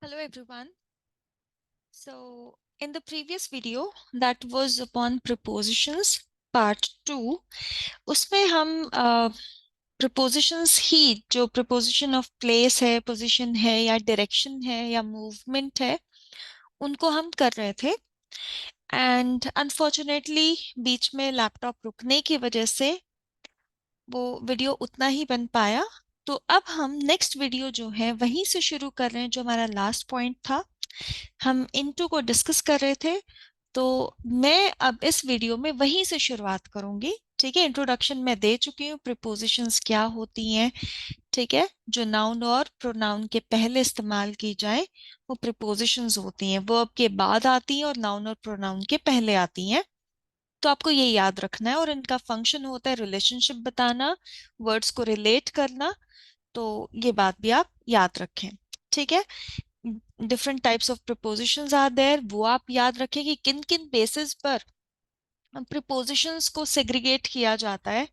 Hello everyone. So in the previous video that was upon prepositions part 2 उसमें हम prepositions ही जो preposition of place है, position है या direction है या movement है उनको हम कर रहे थे एंड अनफॉर्चुनेटली बीच में लैपटॉप रुकने की वजह से वो वीडियो उतना ही बन पाया। तो अब हम नेक्स्ट वीडियो जो है वहीं से शुरू कर रहे हैं जो हमारा लास्ट पॉइंट था। हम इनटू को डिस्कस कर रहे थे तो मैं अब इस वीडियो में वहीं से शुरुआत करूंगी। ठीक है, इंट्रोडक्शन मैं दे चुकी हूँ, प्रीपोजिशंस क्या होती हैं। ठीक है, जो नाउन और प्रोनाउन के पहले इस्तेमाल की जाए वो प्रीपोजिशंस होती हैं, वर्ब के बाद आती हैं और नाउन और प्रोनाउन के पहले आती हैं। तो आपको ये याद रखना है और इनका फंक्शन होता है रिलेशनशिप बताना, वर्ड्स को रिलेट करना। तो ये बात भी आप याद रखें। ठीक है, different types of prepositions are there, वो आप याद रखें कि किन किन बेसिस पर प्रिपोजिशंस को सेग्रीगेट किया जाता है।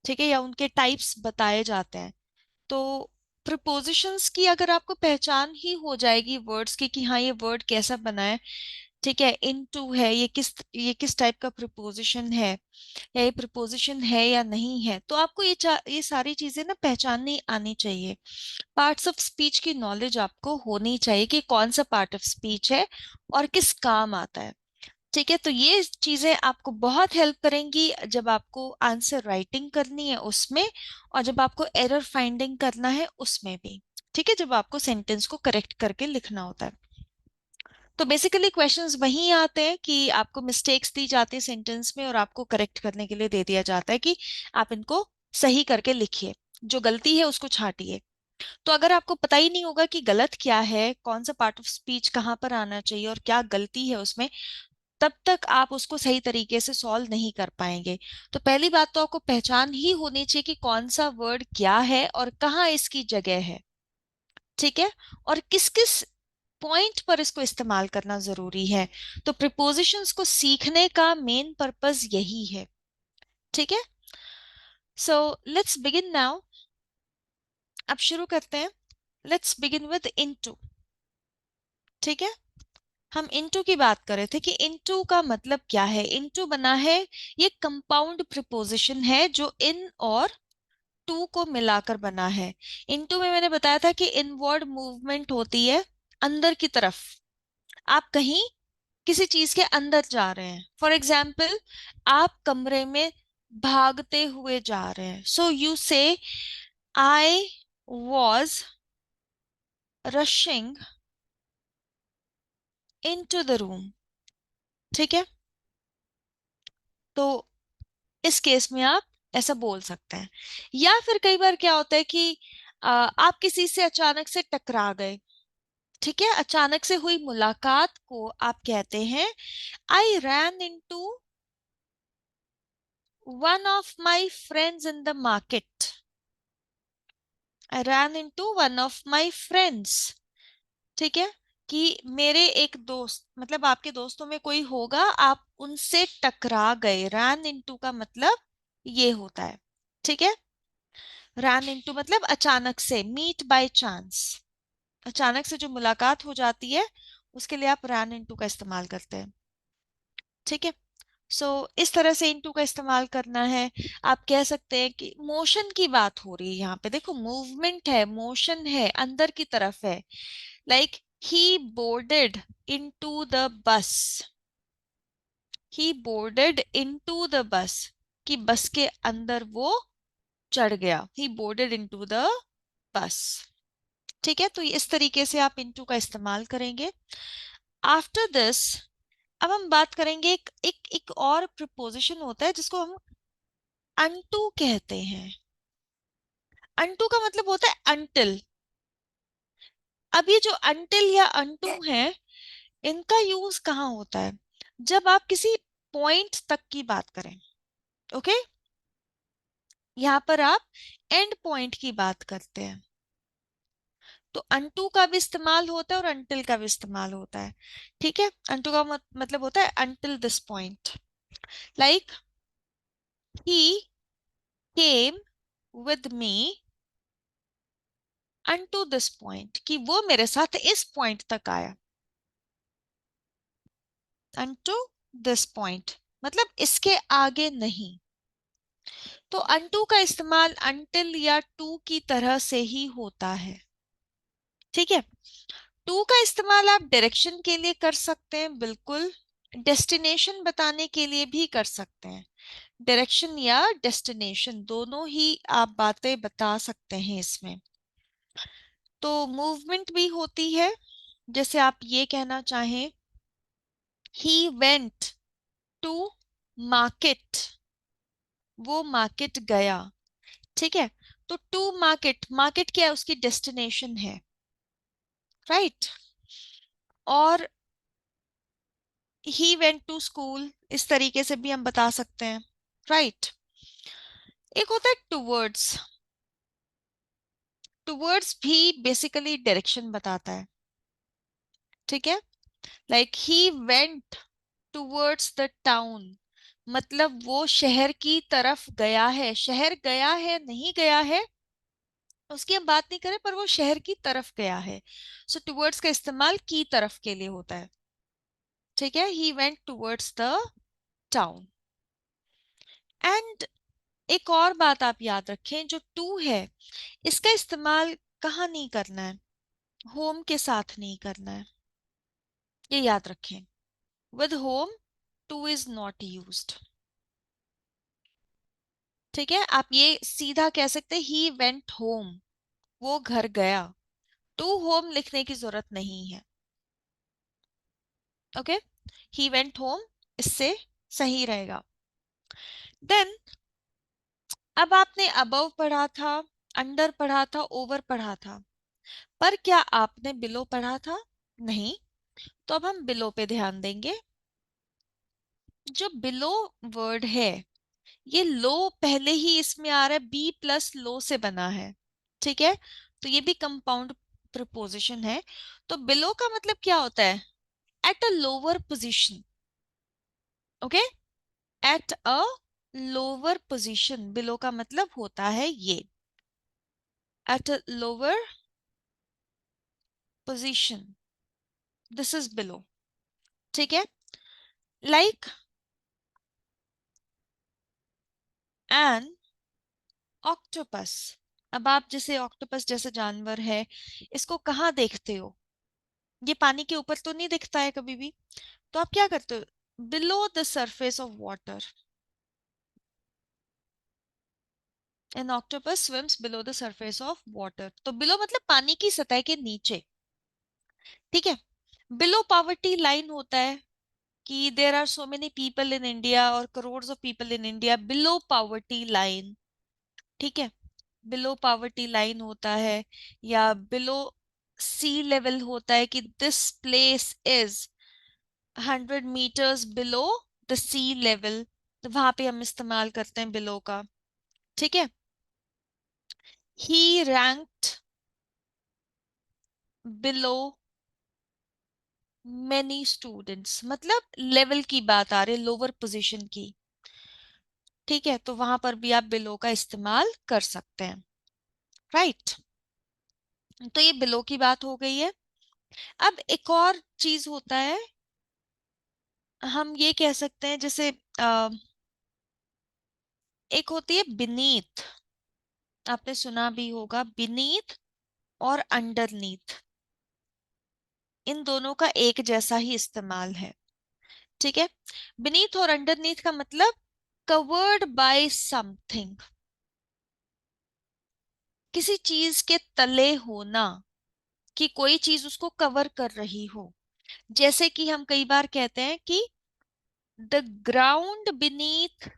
ठीक है, या उनके टाइप्स बताए जाते हैं। तो प्रिपोजिशंस की अगर आपको पहचान ही हो जाएगी वर्ड्स की कि हाँ ये वर्ड कैसा बना है। ठीक है, इनटू है, ये किस टाइप का प्रिपोजिशन है या ये प्रिपोजिशन है या नहीं है, तो आपको ये सारी चीजें ना पहचाननी आनी चाहिए। पार्ट्स ऑफ स्पीच की नॉलेज आपको होनी चाहिए कि कौन सा पार्ट ऑफ स्पीच है और किस काम आता है। ठीक है, तो ये चीजें आपको बहुत हेल्प करेंगी जब आपको आंसर राइटिंग करनी है उसमें, और जब आपको एरर फाइंडिंग करना है उसमें भी। ठीक है, जब आपको सेंटेंस को करेक्ट करके लिखना होता है। तो बेसिकली क्वेश्चंस वही आते हैं कि आपको मिस्टेक्स दी जाती है सेंटेंस में और आपको करेक्ट करने के लिए दे दिया जाता है कि आप इनको सही करके लिखिए, जो गलती है उसको छांटिए। तो अगर आपको पता ही नहीं होगा कि गलत क्या है, कौन सा पार्ट ऑफ स्पीच कहाँ पर आना चाहिए और क्या गलती है उसमें, तब तक आप उसको सही तरीके से सॉल्व नहीं कर पाएंगे। तो पहली बात तो आपको पहचान ही होनी चाहिए कि कौन सा वर्ड क्या है और कहाँ इसकी जगह है। ठीक है, और किस किस पॉइंट पर इसको इस्तेमाल करना जरूरी है। तो प्रिपोजिशंस को सीखने का मेन पर्पस यही है। ठीक है, सो लेट्स बिगिन नाउ। अब शुरू करते हैं। Let's begin with into. ठीक है, हम इनटू की बात कर रहे थे कि इनटू का मतलब क्या है। इनटू बना है, ये कंपाउंड प्रिपोजिशन है जो इन और टू को मिलाकर बना है। इनटू में मैंने बताया था कि इनवर्ड मूवमेंट होती है, अंदर की तरफ। आप कहीं किसी चीज के अंदर जा रहे हैं, फॉर एग्जाम्पल आप कमरे में भागते हुए जा रहे हैं, so you say I was rushing into the room. ठीक है, तो इस केस में आप ऐसा बोल सकते हैं। या फिर कई बार क्या होता है कि आप किसी से अचानक से टकरा गए। ठीक है, अचानक से हुई मुलाकात को आप कहते हैं I ran into one of my friends in the market. I ran into one of my friends. ठीक है, कि मेरे एक दोस्त, मतलब आपके दोस्तों में कोई होगा, आप उनसे टकरा गए। रैन इनटू का मतलब ये होता है। ठीक है, रैन इनटू मतलब अचानक से, मीट बाय चांस, अचानक से जो मुलाकात हो जाती है उसके लिए आप रैन इनटू का इस्तेमाल करते हैं। ठीक है, सो इस तरह से इनटू का इस्तेमाल करना है। आप कह सकते हैं कि मोशन की बात हो रही है यहाँ पे, देखो मूवमेंट है, मोशन है, अंदर की तरफ है। Like he boarded into the bus, he boarded into the bus, कि बस के अंदर वो चढ़ गया। ही बोर्डेड इनटू द बस। ठीक है, तो इस तरीके से आप इनटू का इस्तेमाल करेंगे। आफ्टर दिस अब हम बात करेंगे, एक और प्रिपोजिशन होता है जिसको हम अनटू कहते हैं। अनटू का मतलब होता है अनटिल। अब ये जो अनटिल या अनटू है, इनका यूज कहाँ होता है, जब आप किसी पॉइंट तक की बात करें। ओके, यहाँ पर आप एंड पॉइंट की बात करते हैं, तो अनटू का भी इस्तेमाल होता है और अनटिल का भी इस्तेमाल होता है। ठीक है, अनटू का मतलब होता है until this point. Like he came with me unto this point, कि वो मेरे साथ इस पॉइंट तक आया। अनटू दिस पॉइंट मतलब इसके आगे नहीं। तो अनटू का इस्तेमाल अनटिल या टू की तरह से ही होता है। ठीक है। टू का इस्तेमाल आप डायरेक्शन के लिए कर सकते हैं, बिल्कुल। डेस्टिनेशन बताने के लिए भी कर सकते हैं। डायरेक्शन या डेस्टिनेशन दोनों ही आप बातें बता सकते हैं इसमें। तो मूवमेंट भी होती है, जैसे आप ये कहना चाहें, ही वेंट टू मार्केट, वो मार्केट गया। ठीक है। तो टू मार्केट, मार्केट क्या है, उसकी डेस्टिनेशन है, राइट। और ही वेंट टू स्कूल, इस तरीके से भी हम बता सकते हैं, राइट। एक होता है टूवर्ड्स। टूवर्ड्स भी बेसिकली डायरेक्शन बताता है। ठीक है। Like he went towards the town, मतलब वो शहर की तरफ गया है। शहर गया है नहीं गया है उसकी हम बात नहीं करें, पर वो शहर की तरफ गया है। सो टूवर्ड्स का इस्तेमाल की तरफ के लिए होता है। ठीक है। He went towards the town. And एक और बात आप याद रखें, जो टू है इसका इस्तेमाल कहाँ नहीं करना है, होम के साथ नहीं करना है, ये याद रखें। With home two is not used. ठीक है। आप ये सीधा कह सकते हैं ही वेंट होम, वो घर गया। टू होम लिखने की जरूरत नहीं है। ओके। ही वेंट होम, इससे सही रहेगा। देन अब आपने अबव पढ़ा था, अंडर पढ़ा था, ओवर पढ़ा था, पर क्या आपने बिलो पढ़ा था? नहीं। तो अब हम बिलो पे ध्यान देंगे। जो बिलो वर्ड है, ये लो पहले ही इसमें आ रहा है, बी प्लस लो से बना है। ठीक है। तो ये भी कंपाउंड प्रिपोजिशन है। तो बिलो का मतलब क्या होता है? At a lower position. Okay. At a lower position, below का मतलब होता है ये, at a lower position, this is below. ठीक है। Like an octopus. अब आप जैसे ऑक्टोपस जैसे जानवर है, इसको कहाँ देखते हो? ये पानी के ऊपर तो नहीं दिखता है कभी भी। तो आप क्या करते हो? Below the surface of water. An octopus swims below the surface of water. तो बिलो मतलब पानी की सतह के नीचे। ठीक है। बिलो पॉवर्टी लाइन होता है कि there are so many people in India और crore of people in India below poverty line. ठीक है। बिलो पॉवर्टी लाइन होता है, या बिलो सी लेवल होता है कि this place is 100 meters below the sea level. तो वहां पे हम इस्तेमाल करते हैं बिलो का। ठीक है। ही रैंक्ड बिलो मेनी स्टूडेंट्स, मतलब लेवल की बात आ रही है, लोअर पोजीशन की। ठीक है। तो वहां पर भी आप बिलो का इस्तेमाल कर सकते हैं, राइट। तो ये बिलो की बात हो गई है। अब एक और चीज होता है, हम ये कह सकते हैं, जैसे एक होती है बीनीथ। आपने सुना भी होगा बीनीथ और अंडरनीथ, इन दोनों का एक जैसा ही इस्तेमाल है। ठीक है। बीनीथ और अंडरनीथ का मतलब कवर्ड बाय समथिंग, किसी चीज के तले होना, कि कोई चीज उसको कवर कर रही हो। जैसे कि हम कई बार कहते हैं कि the ground beneath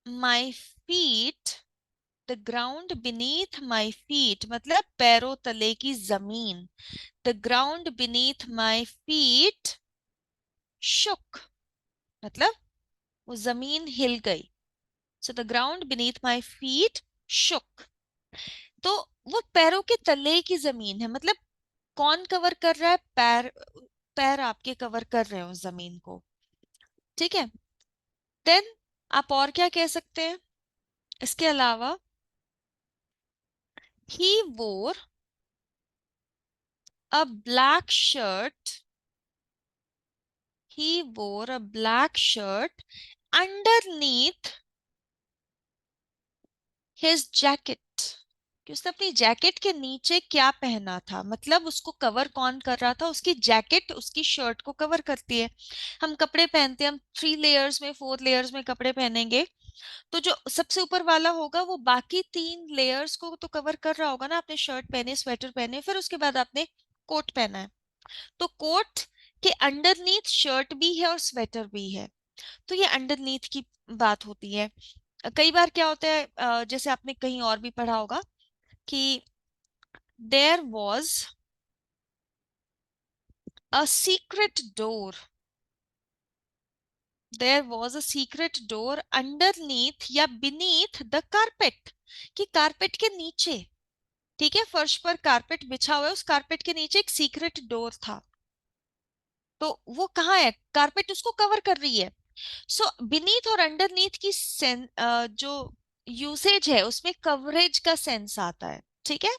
my feet, the ground beneath my feet मतलब पैरों तले की जमीन। The ground beneath my feet shook, मतलब वो जमीन हिल गई। So the ground beneath my feet shook. तो वो पैरों के तले की जमीन है, मतलब कौन कवर कर रहा है? पैर। पैर आपके कवर कर रहे हो जमीन को। ठीक है। देन आप और क्या कह सकते हैं इसके अलावा? He wore a black shirt. He wore a black shirt underneath his jacket. कि उसने अपनी जैकेट के नीचे क्या पहना था, मतलब उसको कवर कौन कर रहा था, उसकी जैकेट उसकी शर्ट को कवर करती है। हम कपड़े पहनते हैं, हम 3 लेयर्स में 4 लेयर्स में कपड़े पहनेंगे, तो जो सबसे ऊपर वाला होगा वो बाकी 3 लेयर्स को तो कवर कर रहा होगा ना। आपने शर्ट पहने, स्वेटर पहने, फिर उसके बाद आपने कोट पहना है, तो कोट के अंडरनीथ शर्ट भी है और स्वेटर भी है, तो ये अंडरनीथ की बात होती है। कई बार क्या होता है, जैसे आपने कहीं और भी पढ़ा होगा कि there was a secret door, there was a secret door underneath या बीनीथ द कारपेट, कि कारपेट के नीचे, ठीक है, फर्श पर कारपेट बिछा हुआ है, उस कारपेट के नीचे एक सीक्रेट डोर था, तो वो कहाँ है, कारपेट उसको कवर कर रही है। सो बीनीथ और अंडरनीथ की जो यूसेज है उसमें कवरेज का सेंस आता है, ठीक है।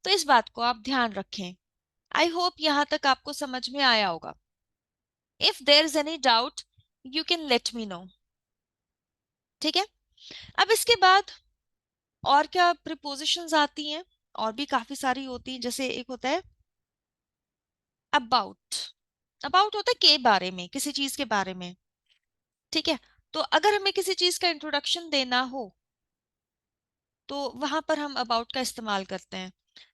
तो इस बात को आप ध्यान रखें। आई होप यहां तक आपको समझ में आया होगा। If there is any doubt you can let me know, ठीक है। अब इसके बाद और क्या प्रिपोजिशंस आती हैं, और भी काफी सारी होती हैं, जैसे एक होता है अबाउट। अबाउट होता है के बारे में, किसी चीज के बारे में, ठीक है। तो अगर हमें किसी चीज का इंट्रोडक्शन देना हो तो वहां पर हम अबाउट का इस्तेमाल करते हैं।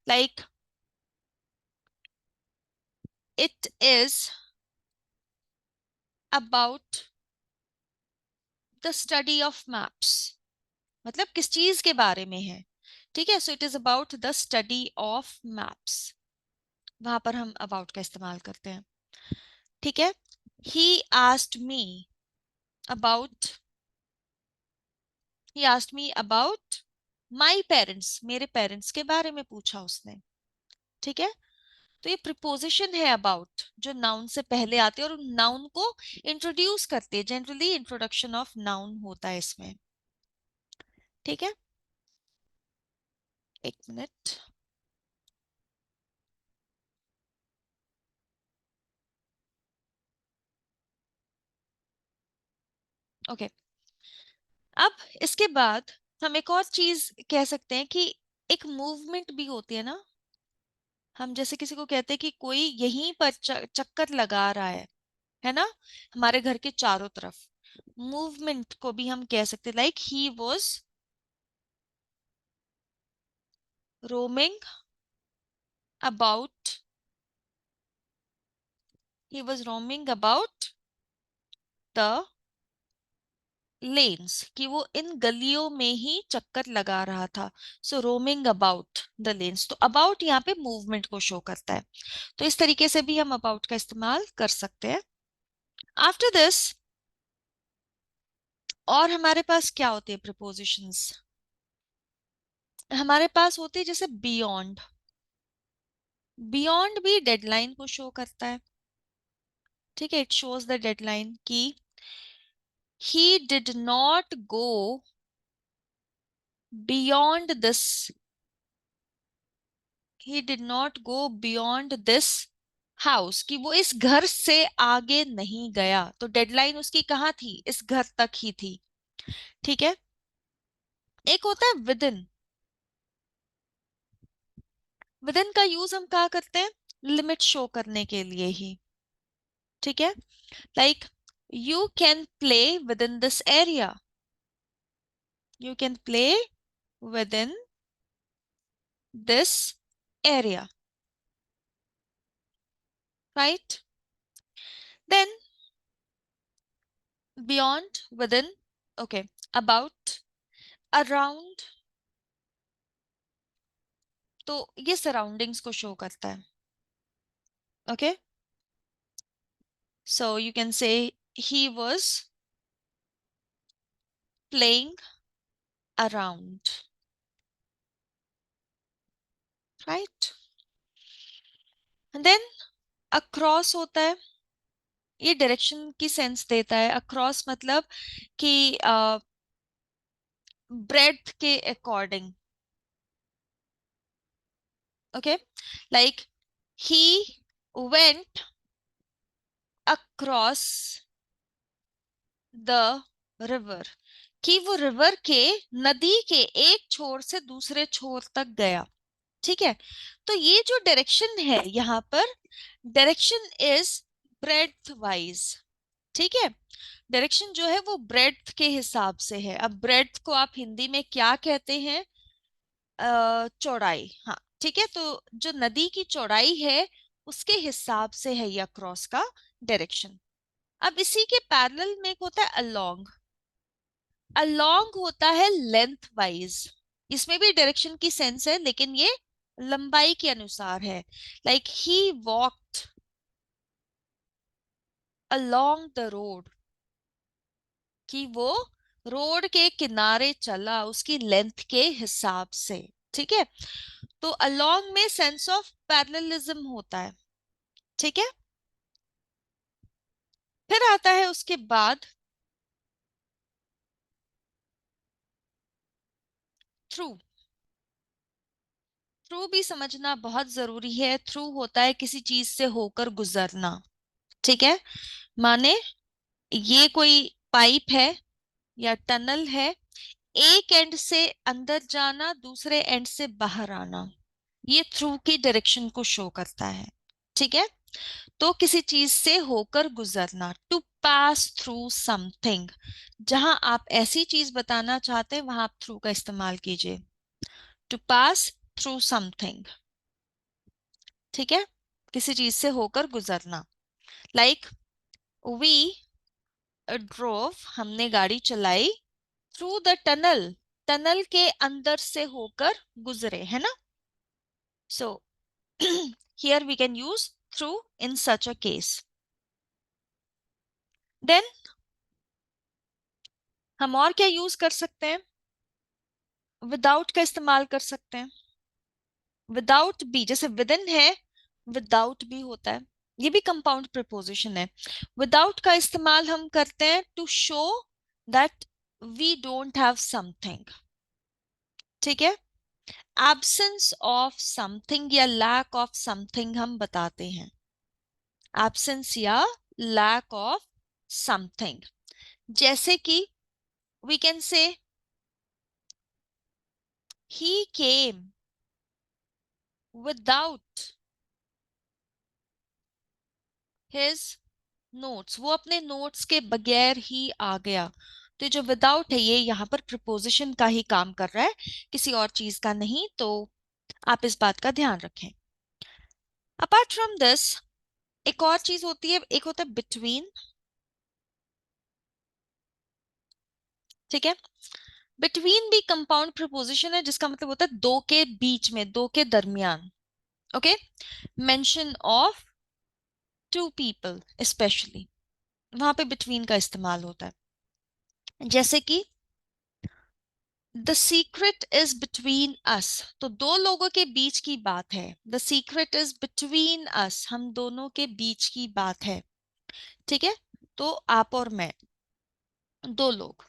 Like it is about the study of maps, मतलब किस चीज के बारे में है, ठीक है। So it is about the study of maps, वहां पर हम अबाउट का इस्तेमाल करते हैं, ठीक है। He asked me about, he asked me about my parents, मेरे पेरेंट्स के बारे में पूछा उसने, ठीक है। तो ये प्रिपोजिशन है अबाउट, जो नाउन से पहले आते हैं और उन नाउन को इंट्रोड्यूस करते हैं, जनरली इंट्रोडक्शन ऑफ नाउन होता है इसमें, ठीक है। एक मिनट। ओके, अब इसके बाद हम एक और चीज कह सकते हैं कि एक मूवमेंट भी होती है ना। हम जैसे किसी को कहते हैं कि कोई यहीं पर चक्कर लगा रहा है ना, हमारे घर के चारों तरफ, मूवमेंट को भी हम कह सकते हैं, like he was roaming about, he was roaming about the lens, कि वो इन गलियों में ही चक्कर लगा रहा था। सो रोमिंग अबाउट द लेन्स, तो अबाउट यहाँ पे मूवमेंट को शो करता है, तो इस तरीके से भी हम अबाउट का इस्तेमाल कर सकते हैं। आफ्टर दिस और हमारे पास क्या होती है प्रिपोजिशंस, हमारे पास होती है जैसे बियॉन्ड। बियॉन्ड भी डेडलाइन को शो करता है, ठीक है। इट शोज द डेडलाइन की he did not go beyond this, he did not go beyond this house, कि वो इस घर से आगे नहीं गया, तो डेडलाइन उसकी कहाँ थी, इस घर तक ही थी, ठीक है। एक होता है विदिन। विदिन का यूज हम कहाँ करते हैं, लिमिट शो करने के लिए ही, ठीक है। Like you can play within this area, you can play within this area, right. Then beyond, within, okay, about, around, तो ये सराउंडिंग्स को शो करता है, okay. So you can say he was playing around, right. And then across होता है, ये direction की sense देता है। अक्रॉस मतलब कि ब्रेड्थ के according, okay, like he went across the river, कि वो रिवर के, नदी के एक छोर से दूसरे छोर तक गया। ठीक है, तो ये जो डायरेक्शन है यहाँ पर, डायरेक्शन इज ब्रेड्थ वाइज। ठीक है, डायरेक्शन जो है वो ब्रेड्थ के हिसाब से है। अब ब्रेड्थ को आप हिंदी में क्या कहते हैं? चौड़ाई। हाँ, ठीक है, तो जो नदी की चौड़ाई है उसके हिसाब से है ये अक्रॉस का डायरेक्शन। अब इसी के पैरेलल में एक होता है अलोंग। अलोंग होता है लेंथ वाइज। इसमें भी डायरेक्शन की सेंस है, लेकिन ये लंबाई के अनुसार है। Like he walked along the road, कि वो रोड के किनारे चला उसकी लेंथ के हिसाब से। ठीक है, तो अलोंग में सेंस ऑफ पैरेललिज्म होता है। ठीक है, फिर आता है उसके बाद थ्रू। थ्रू भी समझना बहुत जरूरी है। थ्रू होता है किसी चीज से होकर गुजरना। ठीक है, माने ये कोई पाइप है या टनल है, एक एंड से अंदर जाना, दूसरे एंड से बाहर आना, ये थ्रू की डायरेक्शन को शो करता है। ठीक है, तो किसी चीज से होकर गुजरना, टू पास थ्रू समथिंग। जहां आप ऐसी चीज बताना चाहते हैं वहां आप थ्रू का इस्तेमाल कीजिए, टू पास थ्रू समथिंग। ठीक है, किसी चीज से होकर गुजरना। लाइक वी ड्रोव, हमने गाड़ी चलाई, थ्रू द टनल, टनल के अंदर से होकर गुजरे, है ना। So here we can use through in such a case. देन हम और क्या यूज कर सकते हैं? विदाउट का इस्तेमाल कर सकते हैं। विदाउट भी, जैसे विद इन है, विदाउट भी होता है, ये भी कंपाउंड प्रीपोजिशन है। विदाउट का इस्तेमाल हम करते हैं to show that we don't have something. ठीक है, एब्सेंस ऑफ समथिंग या लैक ऑफ समथिंग हम बताते हैं, एब्सेंस या लैक ऑफ समथिंग। जैसे कि we can say he came without his notes, वो अपने नोट्स के बगैर ही आ गया। तो ये जो विदाउट है ये यहाँ पर प्रिपोजिशन का ही काम कर रहा है, किसी और चीज का नहीं, तो आप इस बात का ध्यान रखें। अपार्ट फ्रॉम दिस एक और चीज होती है, एक होता है बिटवीन। ठीक है, बिटवीन भी कंपाउंड प्रिपोजिशन है, जिसका मतलब होता है दो के बीच में, दो के दरमियान। Okay, mention of two people specially, वहां पे बिटवीन का इस्तेमाल होता है। जैसे कि the secret is between us, तो दो लोगों के बीच की बात है। The secret is between us, हम दोनों के बीच की बात है। ठीक है, तो आप और मैं, दो लोग।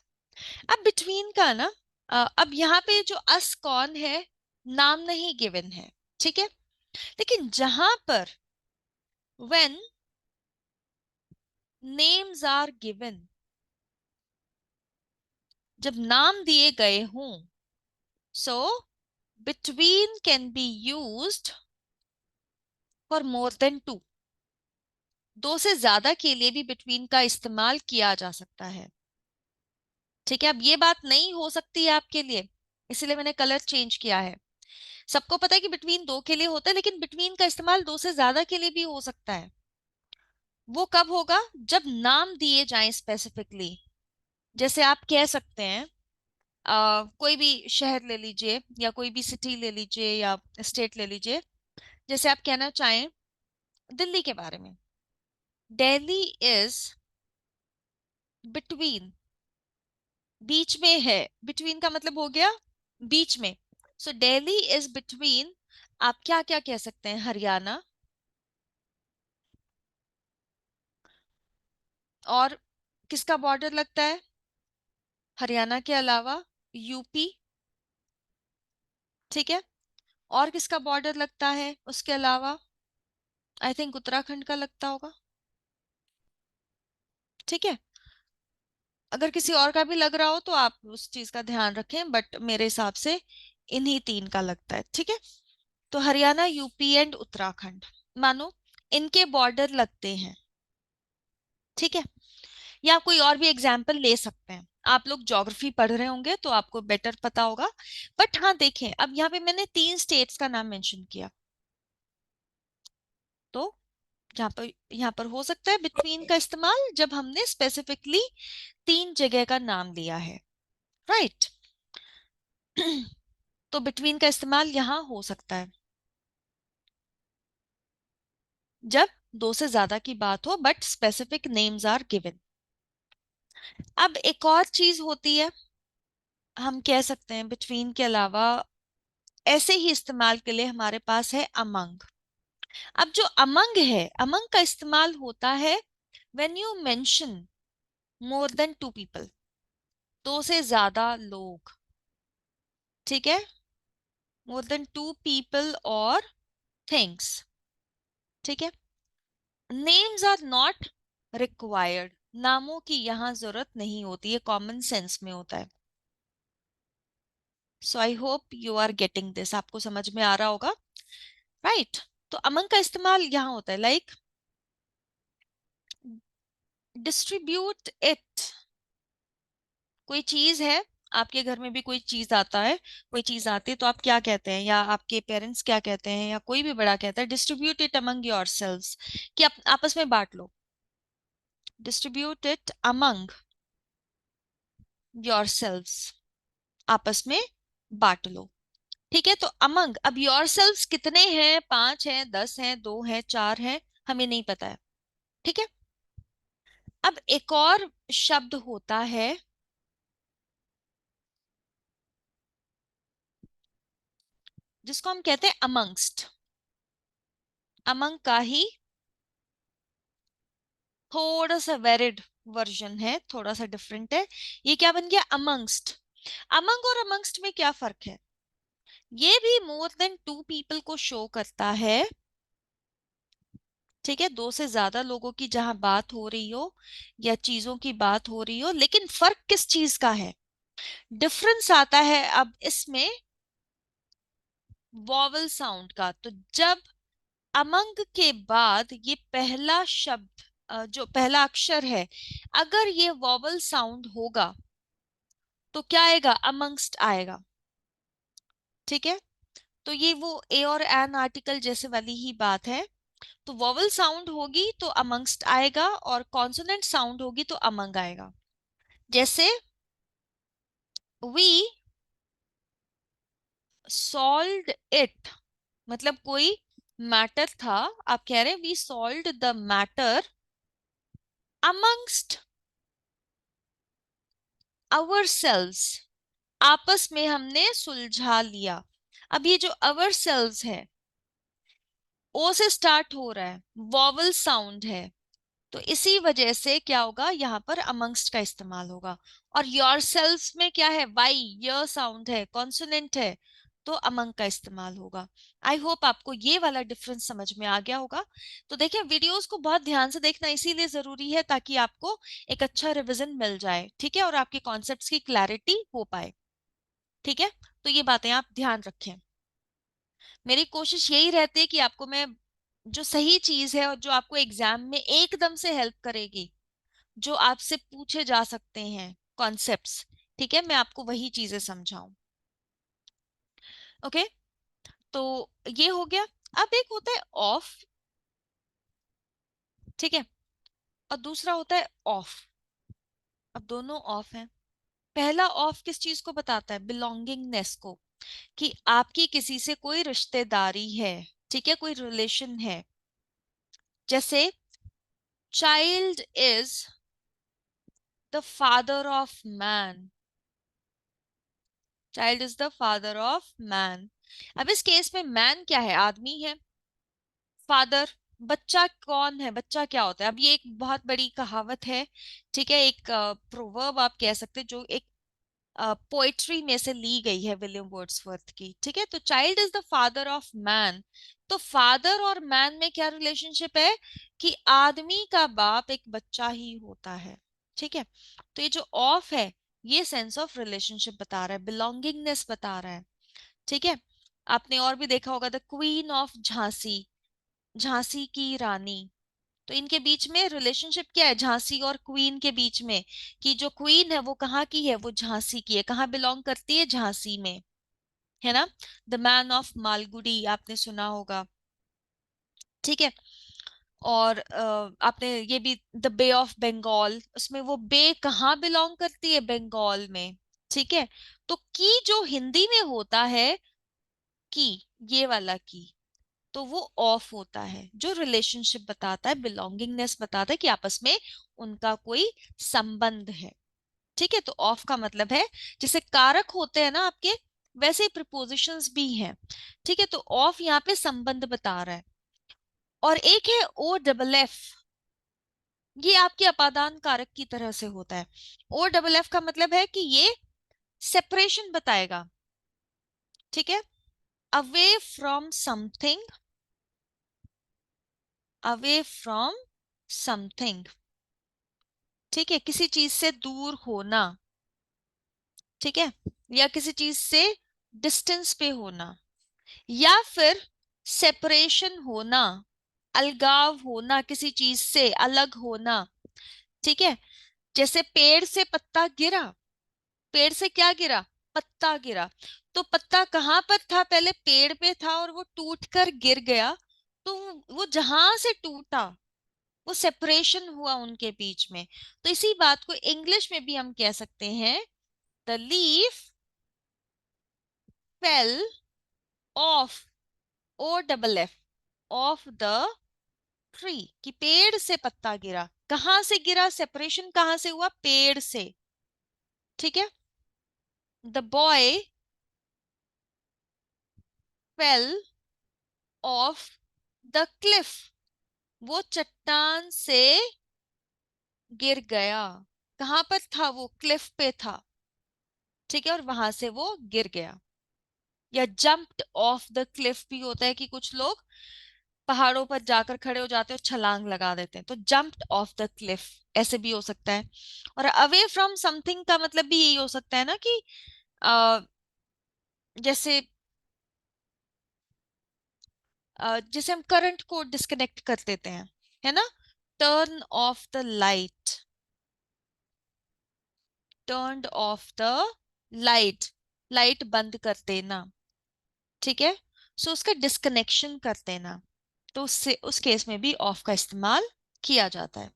अब बिटवीन का ना, अब यहाँ पे जो अस कौन है, नाम नहीं गिवन है। ठीक है, लेकिन जहां पर व्हेन नेम्स आर गिवन, जब नाम दिए गए हों, so between can be used for more than two, दो से ज्यादा के लिए भी बिटवीन का इस्तेमाल किया जा सकता है। ठीक है, अब ये बात नहीं हो सकती है आपके लिए, इसीलिए मैंने कलर चेंज किया है। सबको पता है कि बिटवीन दो के लिए होता है, लेकिन बिटवीन का इस्तेमाल दो से ज्यादा के लिए भी हो सकता है। वो कब होगा? जब नाम दिए जाएं स्पेसिफिकली। जैसे आप कह सकते हैं, कोई भी शहर ले लीजिए या कोई भी सिटी ले लीजिए या स्टेट ले लीजिए। जैसे आप कहना चाहें दिल्ली के बारे में, दिल्ली इज बिटवीन, बीच में है। बिटवीन का मतलब हो गया बीच में। सो दिल्ली इज बिटवीन, आप क्या क्या कह सकते हैं? हरियाणा, और किसका बॉर्डर लगता है हरियाणा के अलावा? यूपी। ठीक है, और किसका बॉर्डर लगता है उसके अलावा? आई थिंक उत्तराखंड का लगता होगा। ठीक है, अगर किसी और का भी लग रहा हो तो आप उस चीज का ध्यान रखें, बट मेरे हिसाब से इन्हीं तीन का लगता है। ठीक है, तो हरियाणा, यूपी एंड उत्तराखंड, मानो इनके बॉर्डर लगते हैं। ठीक है, या कोई और भी एग्जाम्पल ले सकते हैं। आप लोग ज्योग्राफी पढ़ रहे होंगे तो आपको बेटर पता होगा। बट हाँ देखें, अब यहाँ पे मैंने तीन स्टेट्स का नाम मेंशन किया, तो यहाँ पर हो सकता है बिटवीन का इस्तेमाल जब हमने स्पेसिफिकली तीन जगह का नाम लिया है। राइट। तो बिटवीन का इस्तेमाल यहाँ हो सकता है जब दो से ज्यादा की बात हो but specific names are given. अब एक और चीज होती है, हम कह सकते हैं बिटवीन के अलावा ऐसे ही इस्तेमाल के लिए हमारे पास है अमंग। अब जो अमंग है, अमंग का इस्तेमाल होता है when you mention more than two people, दो से ज्यादा लोग। ठीक है, मोर देन टू पीपल और थिंग्स। ठीक है, नेम्स आर नॉट रिक्वायर्ड, नामों की यहां जरूरत नहीं होती है, कॉमन सेंस में होता है। So I hope you are getting this, आपको समझ में आ रहा होगा। Right right? तो अमंग का इस्तेमाल यहां होता है लाइक डिस्ट्रीब्यूट इट। कोई चीज है, आपके घर में भी कोई चीज आता है, कोई चीज आती है तो आप क्या कहते हैं, या आपके पेरेंट्स क्या कहते हैं, या कोई भी बड़ा कहता है distribute it among yourselves, कि आप आपस में बांट लो। Distribute it among yourselves, आपस में बांट लो। ठीक है, तो अमंग, अब योर सेल्व्स कितने हैं, पांच हैं, 10 हैं, दो हैं, चार हैं, हमें नहीं पता है। ठीक है, अब एक और शब्द होता है जिसको हम कहते हैं अमंगस्ट। अमंग का ही थोड़ा सा वेरिड वर्जन है, थोड़ा सा डिफरेंट है। ये क्या बन गया, अमंगस्ट। अमंग और अमंगस्ट में क्या फर्क है? ये भी मोर देन टू पीपल को शो करता है। ठीक है, दो से ज्यादा लोगों की जहां बात हो रही हो या चीजों की बात हो रही हो, लेकिन फर्क किस चीज का है, डिफरेंस आता है अब इसमें वॉवल साउंड का। तो जब अमंग के बाद ये पहला शब्द, जो पहला अक्षर है, अगर ये वॉवल साउंड होगा तो क्या आएगा, अमंगस्ट आएगा। ठीक है, तो ये वो ए और एन आर्टिकल जैसे वाली ही बात है। तो वॉवल साउंड होगी तो अमंगस्ट आएगा, और कॉन्सोनेंट साउंड होगी तो अमंग आएगा। जैसे वी सॉल्व्ड इट, मतलब कोई मैटर था, आप कह रहे हैं we solved the matter amongst ourselves, आपस में हमने सुलझा लिया। अब ये जो अवर सेल्स है, ओ से स्टार्ट हो रहा है, वॉवल साउंड है, तो इसी वजह से क्या होगा, यहाँ पर अमंगस्ट का इस्तेमाल होगा। और योर सेल्फ में क्या है, वाई, य साउंड है, कॉन्सोनेंट है, तो अमंग का इस्तेमाल होगा। आई होप आपको ये वाला डिफरेंस समझ में आ गया होगा। तो देखिए, वीडियोस को बहुत ध्यान से देखना इसीलिए जरूरी है ताकि आपको एक अच्छा रिवीजन मिल जाए। ठीक है, और आपके कॉन्सेप्ट्स की क्लैरिटी हो पाए। ठीक है, तो ये बातें आप ध्यान रखें। मेरी कोशिश यही रहती है कि आपको मैं जो सही चीज है और जो आपको एग्जाम में एकदम से हेल्प करेगी, जो आपसे पूछे जा सकते हैं कॉन्सेप्ट्स, ठीक है, मैं आपको वही चीजें समझाऊं। ओके, तो ये हो गया। अब एक होता है ऑफ, ठीक है, और दूसरा होता है ऑफ। अब दोनों ऑफ हैं। पहला ऑफ किस चीज को बताता है, बिलोंगिंगनेस को, कि आपकी किसी से कोई रिश्तेदारी है। ठीक है, कोई रिलेशन है। जैसे child is the father of man, child is the father of man. अब इस केस में मैन क्या है, आदमी है, फादर, बच्चा कौन है, बच्चा क्या होता है। अब ये एक बहुत बड़ी कहावत है। ठीक है, एक प्रोवर्ब आप कह सकते हैं, जो एक पोएट्री में से ली गई है विलियम वर्ड्सवर्थ की, ठीक है। तो child is the father of man, तो फादर और मैन में क्या रिलेशनशिप है कि आदमी का बाप एक बच्चा ही होता है, ठीक है। तो ये जो ऑफ है ये सेंस ऑफ रिलेशनशिप बता रहा है, बिलोंगिंगनेस बता रहा है, ठीक है। आपने और भी देखा होगा the queen of Jhansi, Jhansi की रानी। तो इनके बीच में रिलेशनशिप क्या है झांसी और क्वीन के बीच में, कि जो क्वीन है वो कहाँ की है, वो झांसी की है, कहाँ बिलोंग करती है, झांसी में, है ना। द मैन ऑफ मालगुडी आपने सुना होगा, ठीक है। और आपने ये भी द बे ऑफ बंगाल, उसमें वो बे कहाँ बिलोंग करती है, बंगाल में, ठीक है। तो की जो हिंदी में होता है की, ये वाला की, तो वो ऑफ होता है, जो रिलेशनशिप बताता है, बिलोंगिंगनेस बताता है कि आपस में उनका कोई संबंध है, ठीक है। तो ऑफ का मतलब है जैसे कारक होते हैं ना आपके, वैसे ही प्रिपोजिशंस भी हैं, ठीक है। तो ऑफ यहाँ पे संबंध बता रहा है। और एक है ओ डबल एफ, ये आपके अपादान कारक की तरह से होता है। ओ डबल एफ का मतलब है कि ये सेपरेशन बताएगा, ठीक है। Away from something, away from something, ठीक है, किसी चीज से दूर होना, ठीक है, या किसी चीज से डिस्टेंस पे होना, या फिर सेपरेशन होना, अलगाव होना, किसी चीज से अलग होना, ठीक है। जैसे पेड़ से पत्ता गिरा, पेड़ से क्या गिरा, पत्ता गिरा, तो पत्ता कहाँ पर था, पहले पेड़ पे था और वो टूट कर गिर गया, तो वो जहां से टूटा, वो सेपरेशन हुआ उनके बीच में। तो इसी बात को इंग्लिश में भी हम कह सकते हैं, the leaf fell off, O double F, off the tree, कि पेड़ से पत्ता गिरा, कहां से गिरा, सेपरेशन कहां से हुआ, पेड़ से, ठीक है। The boy fell off the Cliff, वो चट्टान से गिर गया, कहां पर था, वो क्लिफ पे था, ठीक है, और वहां से वो गिर गया। या जंप्ड ऑफ द क्लिफ भी होता है कि कुछ लोग पहाड़ों पर जाकर खड़े हो जाते हैं और छलांग लगा देते हैं, तो जंप्ड ऑफ द क्लिफ ऐसे भी हो सकता है। और अवे फ्रॉम समथिंग का मतलब भी यही हो सकता है ना कि जैसे जैसे हम करंट को डिस्कनेक्ट कर देते हैं, है ना। Turn off the light, turn off the light, light बंद कर देना, ठीक है। सो उसका डिस्कनेक्शन कर देना, तो उससे उस केस में भी ऑफ का इस्तेमाल किया जाता है,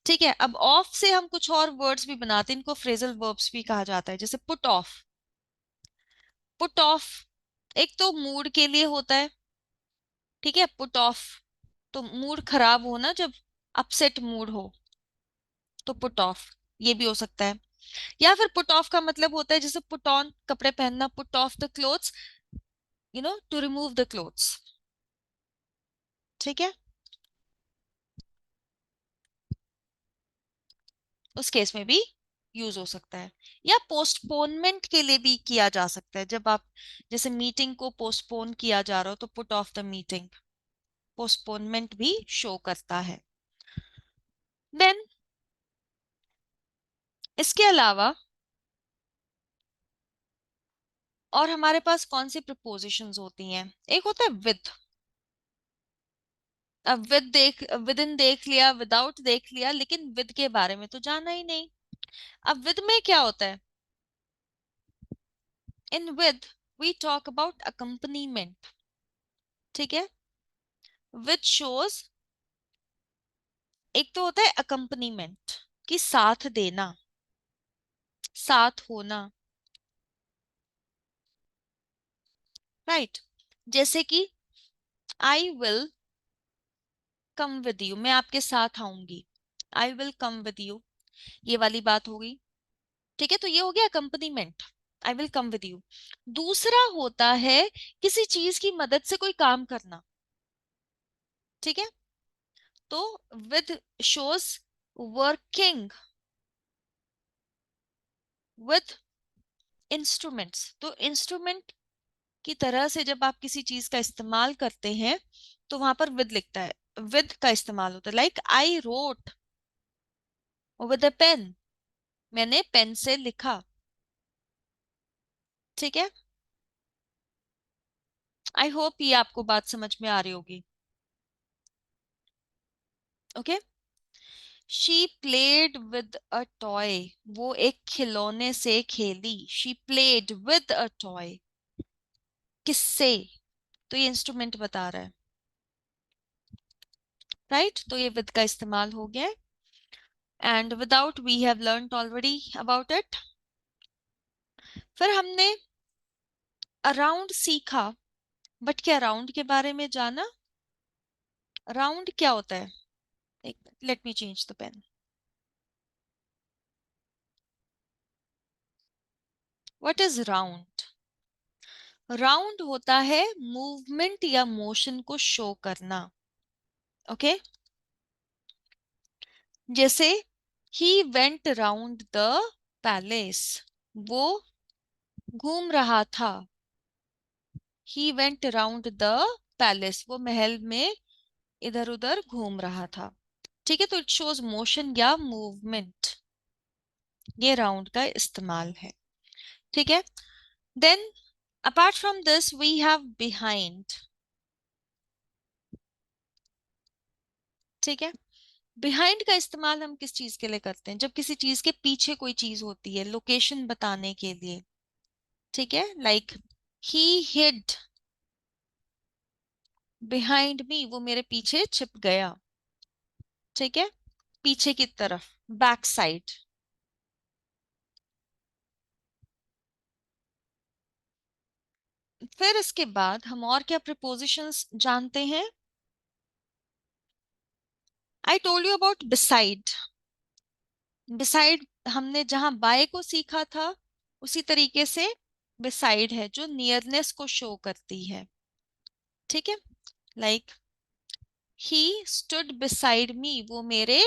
ठीक है। अब ऑफ से हम कुछ और वर्ड्स भी बनाते हैं, इनको फ्रेजल वर्ब्स भी कहा जाता है, जैसे पुट ऑफ, पुट ऑफ एक तो मूड के लिए होता है, ठीक है, पुट ऑफ, तो मूड खराब हो ना, जब अपसेट मूड हो, तो पुट ऑफ ये भी हो सकता है। या फिर पुट ऑफ का मतलब होता है जैसे पुट ऑन कपड़े पहनना, put off the clothes, to remove the clothes, ठीक है, उस केस में भी यूज हो सकता है। या पोस्टपोनमेंट के लिए भी किया जा सकता है, जब आप जैसे मीटिंग को पोस्टपोन किया जा रहा हो तो put off the meeting, postponement भी शो करता है। देन इसके अलावा और हमारे पास कौन सी प्रपोजिशंस होती हैं, एक होता है विद। अब विद देख, विद इन देख लिया, विदाउट देख लिया, लेकिन विद के बारे में तो जाना ही नहीं। अब विद में क्या होता है, in with we talk about accompaniment, ठीक है। विद शोज, एक तो होता है अकम्पनीमेंट कि साथ देना, साथ होना, राइट। जैसे कि I will come with you, मैं आपके साथ आऊंगी, I will come with you, ये वाली बात हो गई, ठीक है। तो ये हो गया accompaniment, I will come with you. दूसरा होता है किसी चीज की मदद से कोई काम करना, ठीक है। तो with shows working with instruments, तो इंस्ट्रूमेंट की तरह से जब आप किसी चीज का इस्तेमाल करते हैं तो वहां पर विद लिखता है, विद का इस्तेमाल होता है। Like I wrote with a pen, मैंने पेन से लिखा। ठीक है, आई होप ये आपको बात समझ में आ रही होगी। Okay, she played with a toy, वो एक खिलौने से खेली। She played with a toy, किससे? तो ये इंस्ट्रूमेंट बता रहा है, राइट? तो ये विद का इस्तेमाल हो गया है। And without we have learned already about it. फिर हमने अराउंड सीखा, बट क्या अराउंड के बारे में जाना? राउंड क्या होता है? एक, let me change the pen. What is round? Round होता है मूवमेंट या मोशन को शो करना। ओके, जैसे he went round the palace, वो घूम रहा था। He went round the palace, वो महल में इधर उधर घूम रहा था। ठीक है, तो इट शोज मोशन या मूवमेंट, ये राउंड का इस्तेमाल है। ठीक है, then apart from this we have behind. ठीक है, बिहाइंड का इस्तेमाल हम किस चीज के लिए करते हैं? जब किसी चीज के पीछे कोई चीज होती है, लोकेशन बताने के लिए। ठीक है, like he hide behind me, वो मेरे पीछे छिप गया। ठीक है, पीछे की तरफ, बैक साइड। फिर इसके बाद हम और क्या प्रिपोजिशंस जानते हैं? I told you about beside. Beside हमने जहां बाय को सीखा था, उसी तरीके से बिसाइड है जो नियरनेस को शो करती है। ठीक है, like he stood beside me, वो मेरे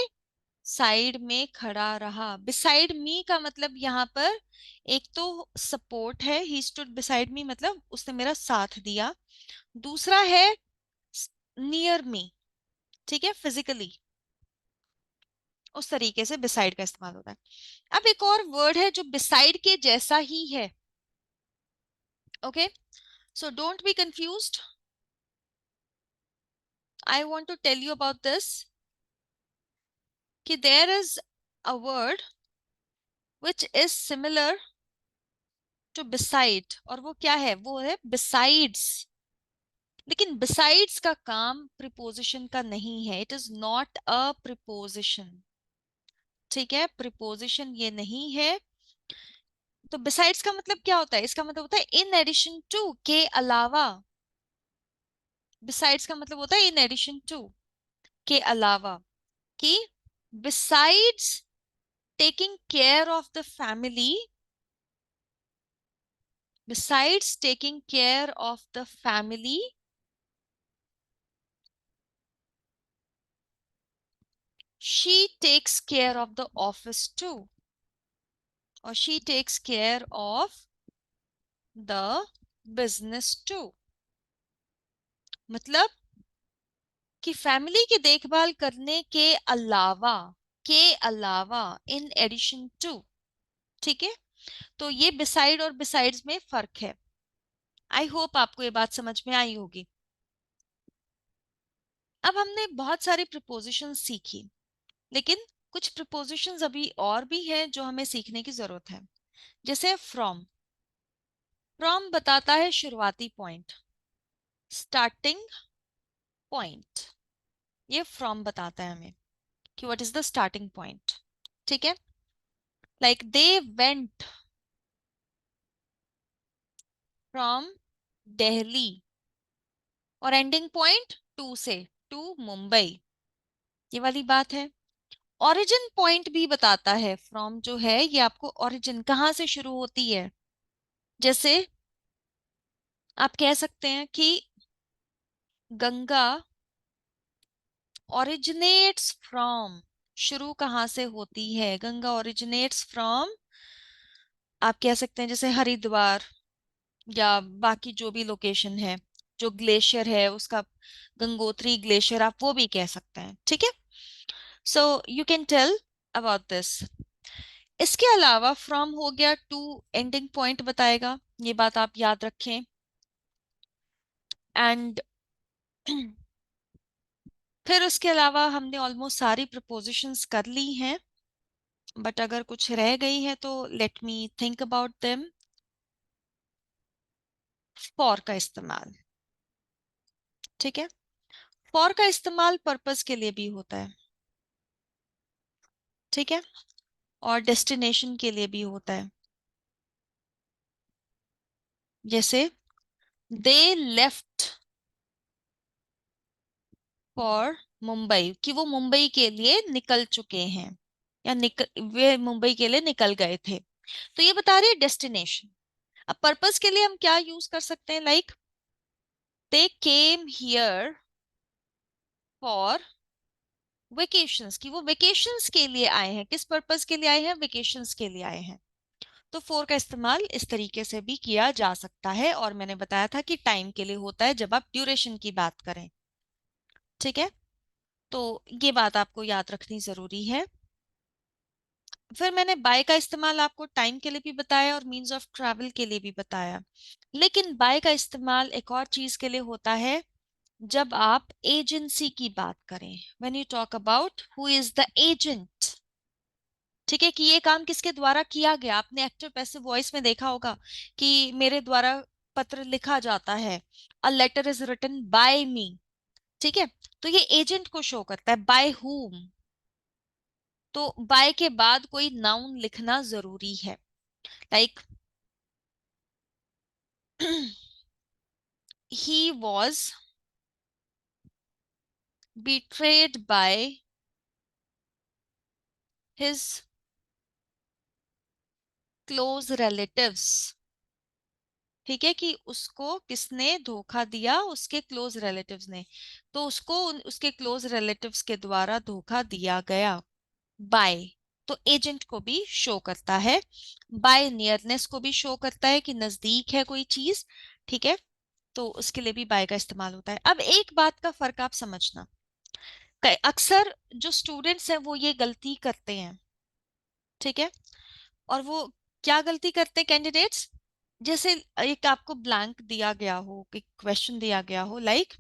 साइड में खड़ा रहा। बिसाइड मी का मतलब यहाँ पर एक तो सपोर्ट है, ही स्टूड बिसाइड मी मतलब उसने मेरा साथ दिया। दूसरा है नियर मी, ठीक है, फिजिकली, उस तरीके से बिसाइड का इस्तेमाल होता है। अब एक और वर्ड है जो बिसाइड के जैसा ही है। Okay, so don't be confused, I want to tell you about this कि there is a word which is similar to beside, और वो क्या है? वो है बिसाइड्स। लेकिन बिसाइड्स का काम प्रिपोजिशन का नहीं है, it is not a preposition. ठीक है, प्रिपोजिशन ये नहीं है। तो बिसाइड्स का मतलब क्या होता है? इसका मतलब होता है इन एडिशन टू, के अलावा। बिसाइड्स का मतलब होता है इन एडिशन टू, के अलावा। कि besides taking care of the family, besides taking care of the family, she takes care of the office too, or she takes care of the business too। मतलब कि family की देखभाल करने के अलावा, इन एडिशन टू। ठीक है, तो ये बिसाइड और बिसाइड्स में फर्क है। आई होप आपको ये बात समझ में आई होगी। अब हमने बहुत सारी प्रिपोजिशन सीखी, लेकिन कुछ प्रिपोजिशंस अभी और भी हैं जो हमें सीखने की जरूरत है। जैसे फ्रॉम। फ्रॉम बताता है शुरुआती पॉइंट, स्टार्टिंग पॉइंट। ये फ्रॉम बताता है हमें कि what is the starting point. ठीक है, like they went from Delhi, और एंडिंग पॉइंट टू से, टू मुंबई। ये वाली बात है। ओरिजिन पॉइंट भी बताता है, फ्रॉम जो है ये आपको ओरिजिन कहाँ से शुरू होती है। जैसे आप कह सकते हैं कि गंगा ओरिजिनेट्स फ्रॉम, शुरू कहाँ से होती है? गंगा ओरिजिनेट्स फ्रॉम आप कह सकते हैं जैसे हरिद्वार, या बाकी जो भी लोकेशन है, जो ग्लेशियर है उसका, गंगोत्री ग्लेशियर, आप वो भी कह सकते हैं, ठीक है। So you can tell about this. इसके अलावा फ्रॉम हो गया, टू एंडिंग पॉइंट बताएगा, ये बात आप याद रखें। एंड फिर उसके अलावा हमने ऑलमोस्ट सारी प्रपोजिशंस कर ली हैं, बट अगर कुछ रह गई है तो let me think about them. For का इस्तेमाल, ठीक है। फॉर का इस्तेमाल पर्पस के लिए भी होता है, ठीक है, और डेस्टिनेशन के लिए भी होता है। जैसे दे लेफ्ट फॉर मुंबई, कि वो मुंबई के लिए निकल चुके हैं, या वे मुंबई के लिए निकल गए थे। तो ये बता रही है डेस्टिनेशन। अब पर्पस के लिए हम क्या यूज कर सकते हैं, like they came here for vacations, कि वो वेकेशंस के लिए आए हैं। किस पर्पस के लिए आए हैं, वेकेशंस के लिए आए हैं। तो फोर का इस्तेमाल इस तरीके से भी किया जा सकता है, और मैंने बताया था कि टाइम के लिए होता है जब आप ड्यूरेशन की बात करें, ठीक है। तो ये बात आपको याद रखनी जरूरी है। फिर मैंने बाय का इस्तेमाल आपको टाइम के लिए भी बताया और मीन्स ऑफ ट्रैवल के लिए भी बताया। लेकिन बाय का इस्तेमाल एक और चीज के लिए होता है, जब आप एजेंसी की बात करें, when you talk about who is the agent, ठीक है, कि ये काम किसके द्वारा किया गया। आपने एक्टिव पैसिव वॉइस में देखा होगा कि मेरे द्वारा पत्र लिखा जाता है, a letter is written by me, ठीक है। तो ये एजेंट को शो करता है, बाय हुम। तो बाय के बाद कोई नाउन लिखना जरूरी है, like he was betrayed by his close relatives, ठीक है, कि उसको किसने धोखा दिया, उसके क्लोज रिलेटिव्स ने। तो उसको उसके क्लोज रिलेटिव्स के द्वारा धोखा दिया गया। बाय तो एजेंट को भी शो करता है, बाय नियरनेस को भी शो करता है कि नजदीक है कोई चीज, ठीक है। तो उसके लिए भी बाय का इस्तेमाल होता है। अब एक बात का फर्क आप समझना, अक्सर जो स्टूडेंट्स हैं वो ये गलती करते हैं, ठीक है। और वो क्या गलती करते हैं कैंडिडेट्स, जैसे एक आपको ब्लैंक दिया गया हो, एक क्वेश्चन दिया गया हो, like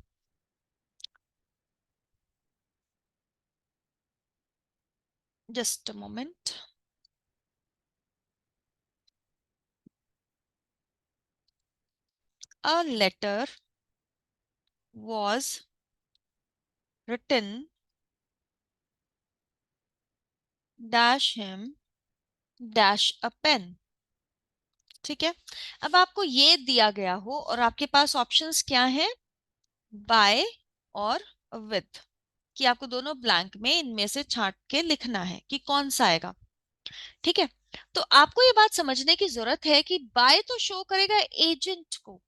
just a moment, a letter was written dash him dash a pen, ठीक है। अब आपको ये दिया गया हो और आपके पास ऑप्शंस क्या हैं, बाय और विद, कि आपको दोनों ब्लैंक में इनमें से छांट के लिखना है कि कौन सा आएगा, ठीक है। तो आपको ये बात समझने की जरूरत है कि बाय तो शो करेगा एजेंट को,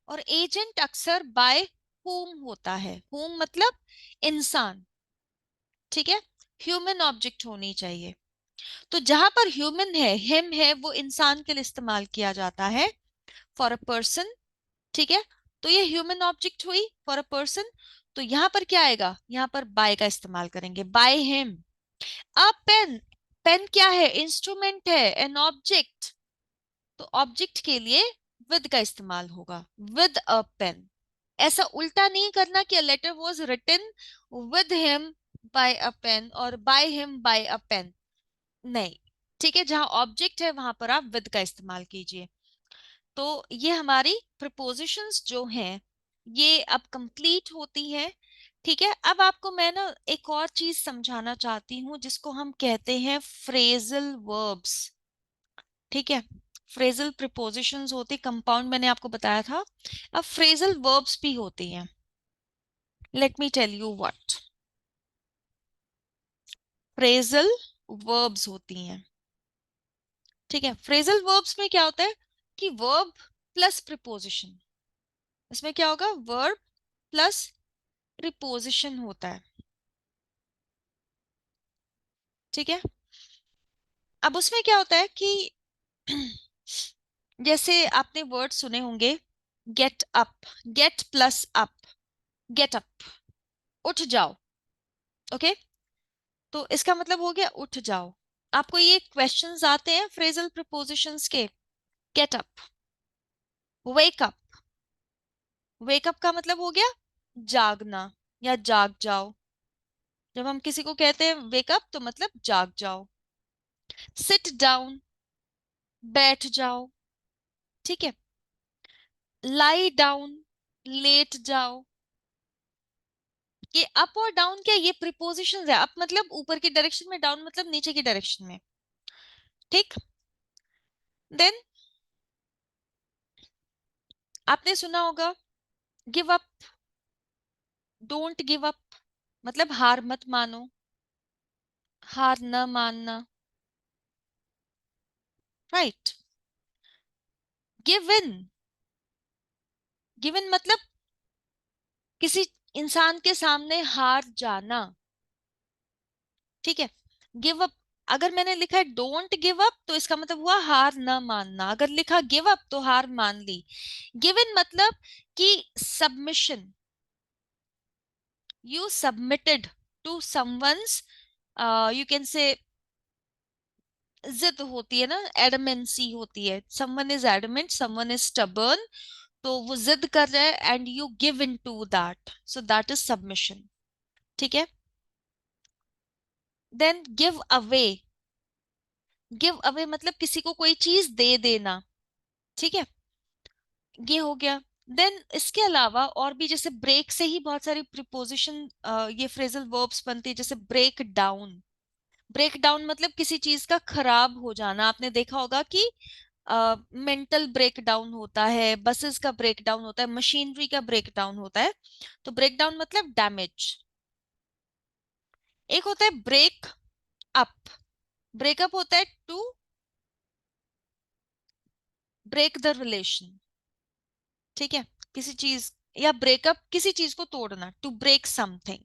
और एजेंट अक्सर बाय हुम होता है। हुम मतलब इंसान, ठीक है, ह्यूमन ऑब्जेक्ट होनी चाहिए। तो जहां पर ह्यूमन है, हिम है, वो इंसान के लिए इस्तेमाल किया जाता है, फॉर अ पर्सन, ठीक है। तो ये ह्यूमन ऑब्जेक्ट हुई फॉर अ पर्सन। तो यहां पर क्या आएगा, यहां पर बाय का इस्तेमाल करेंगे, बाय हिम। अब पेन, पेन क्या है, इंस्ट्रूमेंट है, एन ऑब्जेक्ट। तो ऑब्जेक्ट के लिए विद का इस्तेमाल होगा, विद अ पेन। ऐसा उल्टा नहीं करना कि a letter was written with him by a pen और by him by a pen, नहीं, ठीक है। जहां ऑब्जेक्ट है वहां पर आप विद का इस्तेमाल कीजिए। तो ये हमारी प्रपोजिशंस जो हैं ये अब कंप्लीट होती हैं, ठीक है। अब आपको मैं ना एक और चीज समझाना चाहती हूँ जिसको हम कहते हैं फ्रेजल वर्ब्स, ठीक है। फ्रेजल प्रिपोजिशंस होती, कंपाउंड मैंने आपको बताया था। अब फ्रेजल वर्ब्स भी होती हैं, let me tell you what phrasal verbs होती हैं, ठीक है। फ्रेजल वर्ब्स में क्या होता है कि वर्ब प्लस प्रिपोजिशन, इसमें क्या होगा, वर्ब प्लस प्रिपोजिशन होता है, ठीक है। अब उसमें क्या होता है कि जैसे आपने वर्ड सुने होंगे, get up, gate plus up, get up, उठ जाओ। ओके, तो इसका मतलब हो गया उठ जाओ। आपको ये क्वेश्चंस आते हैं फ्रेजल प्रीपोजिशंस के, get up, wake up. Wake up का मतलब हो गया जागना या जाग जाओ। जब हम किसी को कहते हैं वेक अप तो मतलब जाग जाओ। सिट डाउन, बैठ जाओ। ठीक है। लाई डाउन, लेट जाओ। ये अप और डाउन क्या, ये प्रीपोजिशंस है। अप मतलब ऊपर की डायरेक्शन में, डाउन मतलब नीचे की डायरेक्शन में। ठीक। देन आपने सुना होगा give up, don't give up, मतलब हार मत मानो, हार न मानना। Right. Give in, give in मतलब किसी इंसान के सामने हार जाना। ठीक है। गिव अप, अगर मैंने लिखा है डोंट गिव अप तो इसका मतलब हुआ हार न मानना। अगर लिखा गिव अप तो हार मान ली। गिव इन मतलब कि submission, you submitted to someone's, you can say, जिद होती है ना, एडमेंसी होती है। someone is adamant, someone is stubborn, तो वो जिद कर रहा है and you give in to that, so that is submission. ठीक है। Then give away, give away मतलब किसी को कोई चीज दे देना। ठीक है, ये हो गया। देन इसके अलावा और भी, जैसे ब्रेक से ही बहुत सारी प्रिपोजिशन, ये फ्रेजल वर्ब्स बनती है। जैसे ब्रेक डाउन, ब्रेक डाउन मतलब किसी चीज का खराब हो जाना। आपने देखा होगा कि मेंटल ब्रेक डाउन होता है, बसेस का ब्रेक डाउन होता है, मशीनरी का ब्रेक डाउन होता है। तो ब्रेक डाउन मतलब डैमेज। एक होता है ब्रेक अप, ब्रेकअप होता है टू ब्रेक द रिलेशन। ठीक है, किसी चीज, या ब्रेकअप किसी चीज को तोड़ना, टू ब्रेक समथिंग,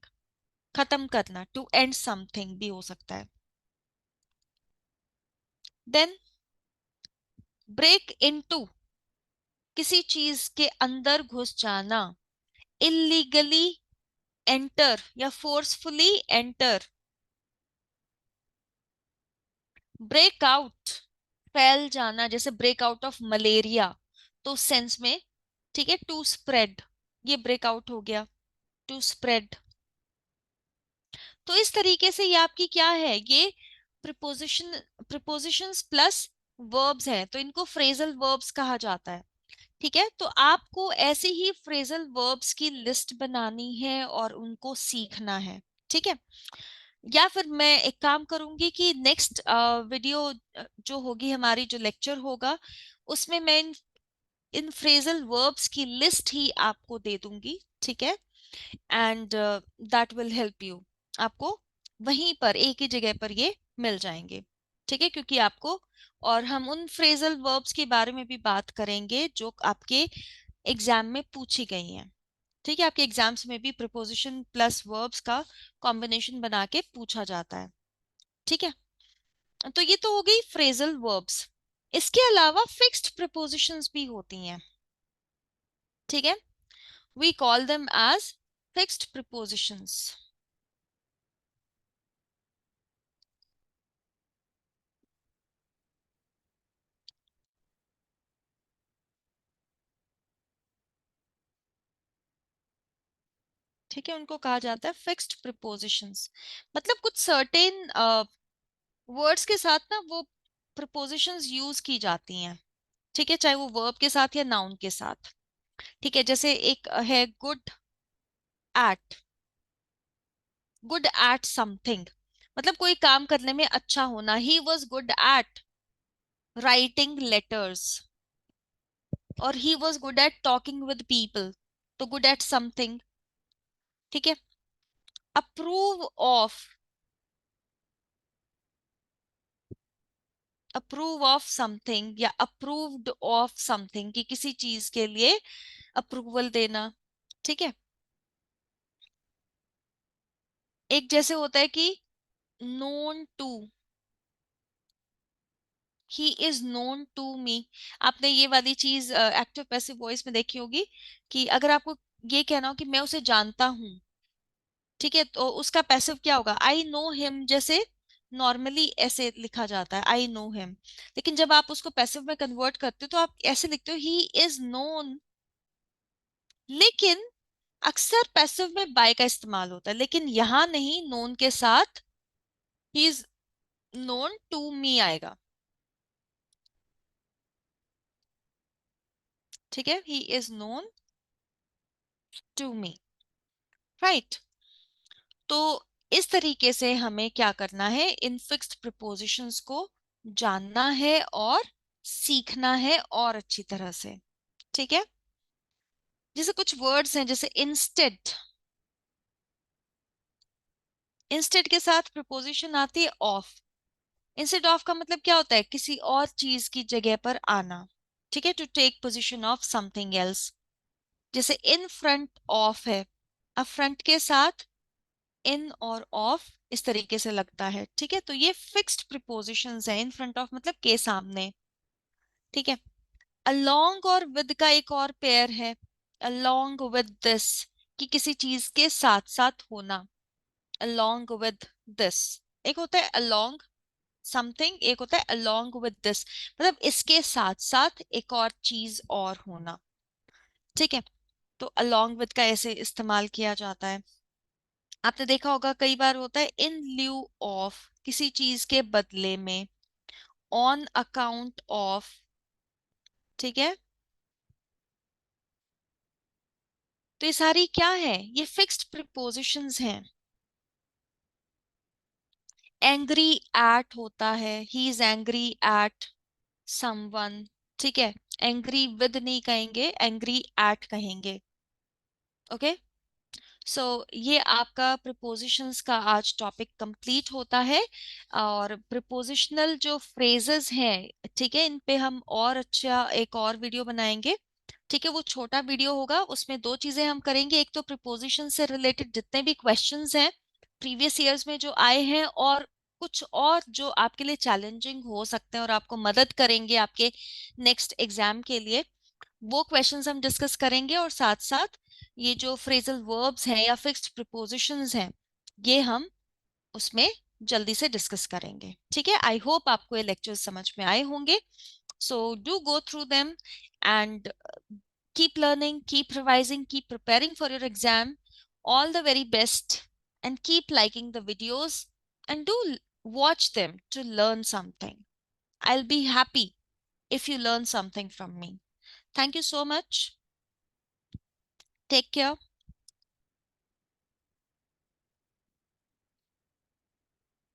खत्म करना, टू एंड समथिंग भी हो सकता है। देन ब्रेक इनटू, किसी चीज के अंदर घुस जाना। इलीगली एंटर या फोर्सफुली एंटर। ब्रेकआउट, फैल जाना, जैसे ब्रेकआउट ऑफ मलेरिया, तो सेंस में। ठीक है, टू स्प्रेड, ये ब्रेकआउट हो गया, टू स्प्रेड। तो इस तरीके से ये आपकी क्या है, ये प्रिपोजिशन, प्रिपोजिशंस प्लस वर्ब्स हैं, तो इनको फ्रेजल वर्ब्स कहा जाता है। ठीक है, तो आपको ऐसे ही फ्रेजल वर्ब्स की लिस्ट बनानी है और उनको सीखना है। ठीक है। या फिर मैं एक काम करूंगी कि नेक्स्ट वीडियो जो होगी हमारी, जो लेक्चर होगा, उसमें मैं इन फ्रेजल वर्ब्स की लिस्ट ही आपको दे दूंगी। ठीक है, and that will help you. आपको वहीं पर एक ही जगह पर ये मिल जाएंगे। ठीक है, क्योंकि आपको, और हम उन फ्रेजल वर्ब्स के बारे में भी बात करेंगे जो आपके एग्जाम में पूछी गई हैं। ठीक है, आपके एग्जाम्स में भी प्रिपोजिशन प्लस वर्ब्स का कॉम्बिनेशन बना के पूछा जाता है। ठीक है, तो ये तो हो गई फ्रेजल वर्ब्स। इसके अलावा फिक्स्ड प्रिपोजिशंस भी होती हैं। ठीक है, we call them as fixed prepositions. ठीक है, उनको कहा जाता है फिक्स्ड प्रिपोजिशंस। मतलब कुछ सर्टेन वर्ड्स के साथ ना वो प्रिपोजिशंस यूज की जाती हैं। ठीक है, चाहे वो वर्ब के साथ या नाउन के साथ। ठीक है, जैसे एक है good at, good at something मतलब कोई काम करने में अच्छा होना। He was good at writing letters, और he was good at talking with people, तो गुड एट समथिंग। ठीक है। Approve of, approve of something या अप्रूव्ड ऑफ समथिंग, कि किसी चीज के लिए अप्रूवल देना। ठीक है। एक जैसे होता है कि known to, he is known to me. आपने ये वाली चीज एक्टिव पैसिव वॉइस में देखी होगी कि अगर आपको ये कहना हो कि मैं उसे जानता हूँ, ठीक है, तो उसका पैसिव क्या होगा, आई नो हिम। जैसे नॉर्मली ऐसे लिखा जाता है आई नो हिम, लेकिन जब आप उसको पैसिव में कन्वर्ट करते हो तो आप ऐसे लिखते हो ही इज नोन। लेकिन अक्सर पैसिव में बाय का इस्तेमाल होता है, लेकिन यहाँ नहीं, नोन के साथ he is known to me आएगा। ठीक है, he is known to me, right. तो इस तरीके से हमें क्या करना है, इन फिक्स्ड प्रिपोजिशंस को जानना है और सीखना है और अच्छी तरह से। ठीक है, जैसे कुछ वर्ड्स हैं जैसे इंस्टेड। इंस्टेड के साथ प्रिपोजिशन आती है ऑफ। इंस्टेड ऑफ का मतलब क्या होता है, किसी और चीज की जगह पर आना। ठीक है, to take position of something else. जैसे इन फ्रंट ऑफ है, अब फ्रंट के साथ इन और ऑफ इस तरीके से लगता है। ठीक है, तो ये फिक्स्ड प्रिपोजिशंस है। इन फ्रंट ऑफ मतलब के सामने। ठीक है, अलोंग और विद का एक और पेयर है, अलोंग विद दिस, कि किसी चीज के साथ साथ होना। अलोंग विद दिस, एक होता है अलोंग समथिंग, एक होता है अलोंग विद दिस, मतलब इसके साथ साथ एक और चीज और होना। ठीक है, तो अलोंग विद का ऐसे इस्तेमाल किया जाता है। आपने देखा होगा कई बार होता है इन ल्यू ऑफ, किसी चीज के बदले में, ऑन अकाउंट ऑफ। ठीक है, तो ये सारी क्या है, ये फिक्स्ड प्रिपोजिशंस हैं। एंग्री एट होता है, he is angry at someone. ठीक है, एंग्री विद नहीं कहेंगे, एंग्री एट कहेंगे। ओके, सो ये आपका प्रिपोजिशंस का आज टॉपिक कंप्लीट होता है। और प्रिपोजिशनल जो फ्रेजेस हैं, ठीक है, इन पे हम और अच्छा एक और वीडियो बनाएंगे। ठीक है, वो छोटा वीडियो होगा, उसमें दो चीजें हम करेंगे। एक तो प्रिपोजिशन से रिलेटेड जितने भी क्वेश्चंस हैं प्रीवियस ईयर्स में जो आए हैं, और कुछ और जो आपके लिए चैलेंजिंग हो सकते हैं और आपको मदद करेंगे आपके नेक्स्ट एग्जाम के लिए, वो क्वेश्चंस हम डिस्कस करेंगे। और साथ साथ ये जो फ्रेजल वर्ब्स हैं या फिक्स्ड प्रिपोजिशंस हैं, ये हम उसमें जल्दी से डिस्कस करेंगे। ठीक है, आई होप आपको ये लेक्चर्स समझ में आए होंगे। So do go through them and keep learning, keep revising, keep preparing for your exam. All the very best, and keep liking the videos and do watch them to learn something. I'll be happy if you learn something from me. Thank you so much. Take care.